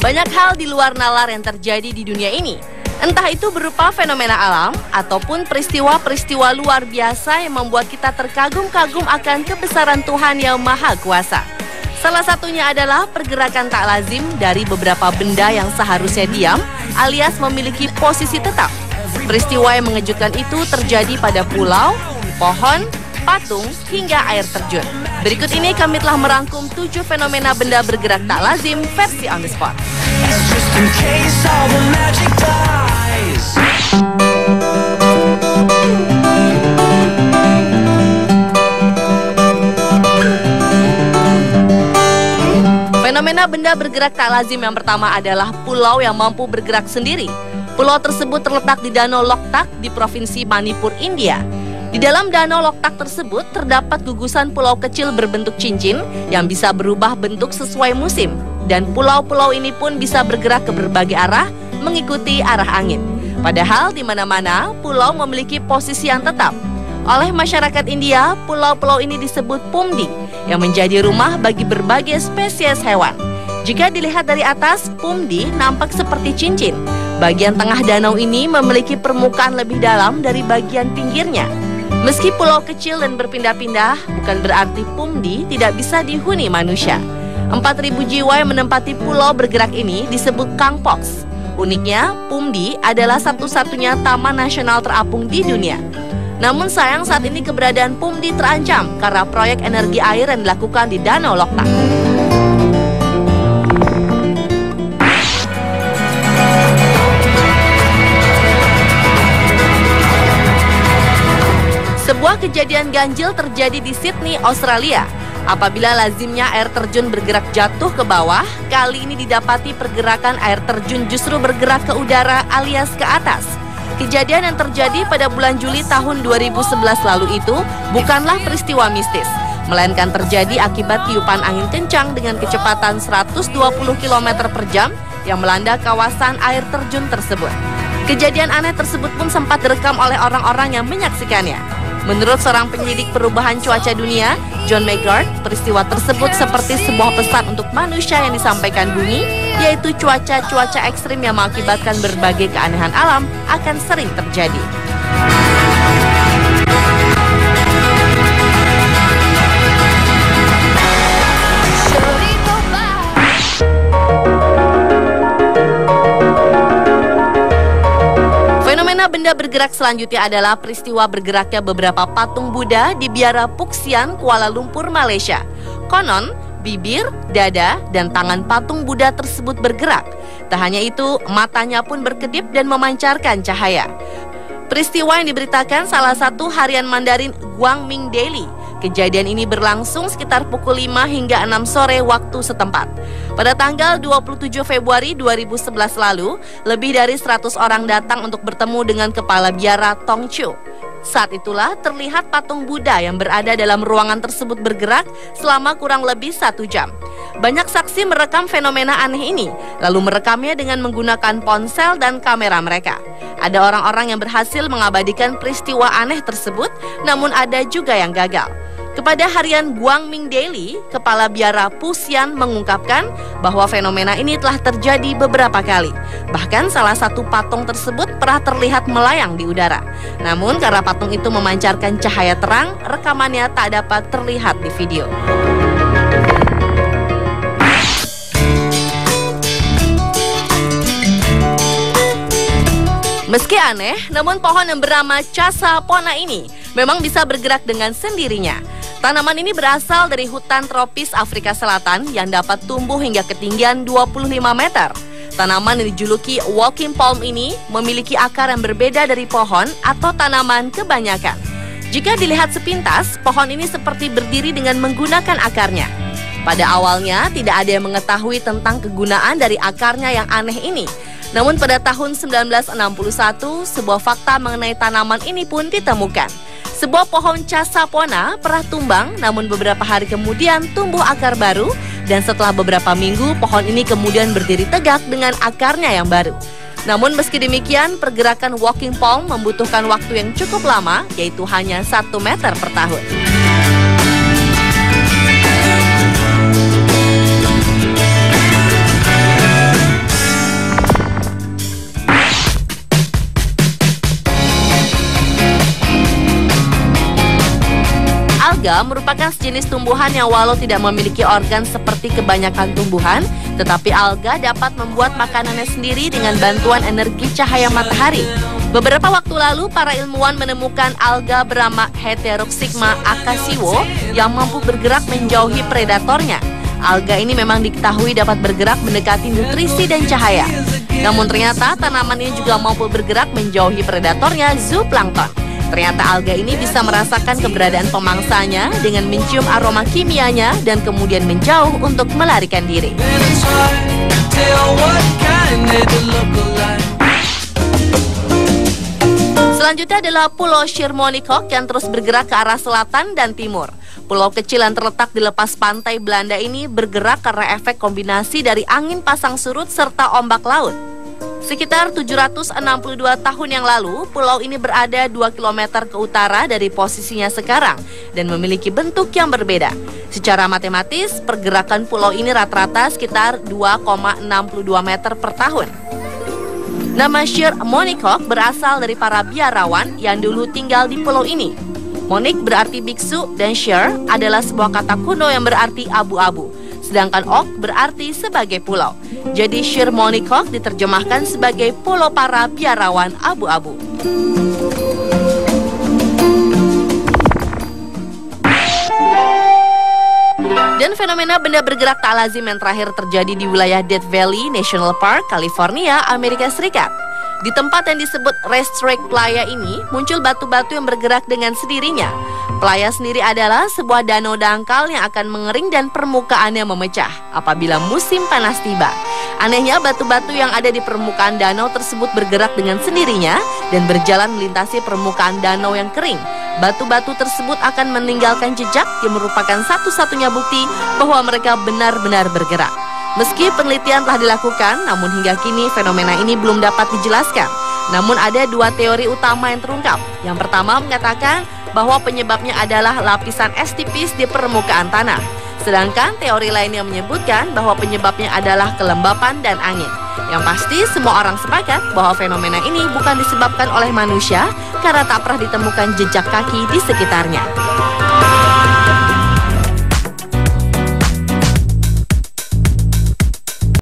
Banyak hal di luar nalar yang terjadi di dunia ini. Entah itu berupa fenomena alam ataupun peristiwa-peristiwa luar biasa yang membuat kita terkagum-kagum akan kebesaran Tuhan yang Maha Kuasa. Salah satunya adalah pergerakan tak lazim dari beberapa benda yang seharusnya diam alias memiliki posisi tetap. Peristiwa yang mengejutkan itu terjadi pada pulau, pohon, patung, hingga air terjun. Berikut ini kami telah merangkum 7 fenomena benda bergerak tak lazim versi on the spot. Fenomena benda bergerak tak lazim yang pertama adalah pulau yang mampu bergerak sendiri. Pulau tersebut terletak di Danau Loktak di Provinsi Manipur, India. Di dalam Danau Loktak tersebut terdapat gugusan pulau kecil berbentuk cincin yang bisa berubah bentuk sesuai musim. Dan pulau-pulau ini pun bisa bergerak ke berbagai arah mengikuti arah angin. Padahal di mana-mana pulau memiliki posisi yang tetap. Oleh masyarakat India, pulau-pulau ini disebut Pumdi yang menjadi rumah bagi berbagai spesies hewan. Jika dilihat dari atas, Pumdi nampak seperti cincin. Bagian tengah danau ini memiliki permukaan lebih dalam dari bagian pinggirnya. Meski pulau kecil dan berpindah-pindah, bukan berarti Pumdi tidak bisa dihuni manusia. 4.000 jiwa yang menempati pulau bergerak ini disebut Kangpox. Uniknya, Pumdi adalah satu-satunya taman nasional terapung di dunia. Namun sayang saat ini keberadaan Pumdi terancam karena proyek energi air yang dilakukan di Danau Loktak. Sebuah kejadian ganjil terjadi di Sydney, Australia. Apabila lazimnya air terjun bergerak jatuh ke bawah, kali ini didapati pergerakan air terjun justru bergerak ke udara alias ke atas. Kejadian yang terjadi pada bulan Juli tahun 2011 lalu itu bukanlah peristiwa mistis, melainkan terjadi akibat tiupan angin kencang dengan kecepatan 120 km per jam yang melanda kawasan air terjun tersebut. Kejadian aneh tersebut pun sempat direkam oleh orang-orang yang menyaksikannya. Menurut seorang penyidik perubahan cuaca dunia, John McGard, peristiwa tersebut seperti sebuah pesan untuk manusia yang disampaikan bumi, yaitu cuaca-cuaca ekstrim yang mengakibatkan berbagai keanehan alam akan sering terjadi. Benda bergerak selanjutnya adalah peristiwa bergeraknya beberapa patung Buddha di Biara Puxian, Kuala Lumpur, Malaysia. Konon, bibir, dada, dan tangan patung Buddha tersebut bergerak. Tak hanya itu, matanya pun berkedip dan memancarkan cahaya. Peristiwa yang diberitakan salah satu harian Mandarin Guangming Daily. Kejadian ini berlangsung sekitar pukul 5 hingga 6 sore waktu setempat. Pada tanggal 27 Februari 2011 lalu, lebih dari 100 orang datang untuk bertemu dengan kepala biara Tong Chu. Saat itulah terlihat patung Buddha yang berada dalam ruangan tersebut bergerak selama kurang lebih 1 jam. Banyak saksi merekam fenomena aneh ini, lalu merekamnya dengan menggunakan ponsel dan kamera mereka. Ada orang-orang yang berhasil mengabadikan peristiwa aneh tersebut, namun ada juga yang gagal. Kepada harian Guangming Daily, Kepala Biara Puxian mengungkapkan bahwa fenomena ini telah terjadi beberapa kali. Bahkan salah satu patung tersebut pernah terlihat melayang di udara. Namun karena patung itu memancarkan cahaya terang, rekamannya tak dapat terlihat di video. Meski aneh, namun pohon yang bernama Casa Pona ini memang bisa bergerak dengan sendirinya. Tanaman ini berasal dari hutan tropis Afrika Selatan yang dapat tumbuh hingga ketinggian 25 meter. Tanaman yang dijuluki walking palm ini memiliki akar yang berbeda dari pohon atau tanaman kebanyakan. Jika dilihat sepintas, pohon ini seperti berdiri dengan menggunakan akarnya. Pada awalnya, tidak ada yang mengetahui tentang kegunaan dari akarnya yang aneh ini. Namun pada tahun 1961, sebuah fakta mengenai tanaman ini pun ditemukan. Sebuah pohon Casa Pona pernah tumbang, namun beberapa hari kemudian tumbuh akar baru, dan setelah beberapa minggu, pohon ini kemudian berdiri tegak dengan akarnya yang baru. Namun meski demikian, pergerakan walking palm membutuhkan waktu yang cukup lama, yaitu hanya 1 meter per tahun. Alga merupakan sejenis tumbuhan yang walau tidak memiliki organ seperti kebanyakan tumbuhan, tetapi alga dapat membuat makanannya sendiri dengan bantuan energi cahaya matahari. Beberapa waktu lalu, para ilmuwan menemukan alga bernama Heteroxygma acasiwo yang mampu bergerak menjauhi predatornya. Alga ini memang diketahui dapat bergerak mendekati nutrisi dan cahaya. Namun ternyata tanaman ini juga mampu bergerak menjauhi predatornya, zooplankton. Ternyata alga ini bisa merasakan keberadaan pemangsanya dengan mencium aroma kimianya dan kemudian menjauh untuk melarikan diri. Selanjutnya adalah Pulau Schiermonnikoog yang terus bergerak ke arah selatan dan timur. Pulau kecil yang terletak di lepas pantai Belanda ini bergerak karena efek kombinasi dari angin pasang surut serta ombak laut. Sekitar 762 tahun yang lalu, pulau ini berada 2 km ke utara dari posisinya sekarang dan memiliki bentuk yang berbeda. Secara matematis, pergerakan pulau ini rata-rata sekitar 2,62 meter per tahun. Nama Schiermonnikoog berasal dari para biarawan yang dulu tinggal di pulau ini. Monik berarti biksu dan Schier adalah sebuah kata kuno yang berarti abu-abu. Sedangkan ok berarti sebagai pulau. Jadi Schiermonnikoog diterjemahkan sebagai pulau para biarawan abu-abu. Dan fenomena benda bergerak tak lazim yang terakhir terjadi di wilayah Death Valley National Park, California, Amerika Serikat. Di tempat yang disebut Racetrack Playa ini muncul batu-batu yang bergerak dengan sendirinya. Playa sendiri adalah sebuah danau dangkal yang akan mengering dan permukaannya memecah apabila musim panas tiba. Anehnya, batu-batu yang ada di permukaan danau tersebut bergerak dengan sendirinya dan berjalan melintasi permukaan danau yang kering. Batu-batu tersebut akan meninggalkan jejak yang merupakan satu-satunya bukti bahwa mereka benar-benar bergerak. Meski penelitian telah dilakukan, namun hingga kini fenomena ini belum dapat dijelaskan. Namun ada dua teori utama yang terungkap. Yang pertama mengatakan bahwa penyebabnya adalah lapisan es tipis di permukaan tanah. Sedangkan teori lainnya menyebutkan bahwa penyebabnya adalah kelembapan dan angin. Yang pasti semua orang sepakat bahwa fenomena ini bukan disebabkan oleh manusia karena tak pernah ditemukan jejak kaki di sekitarnya.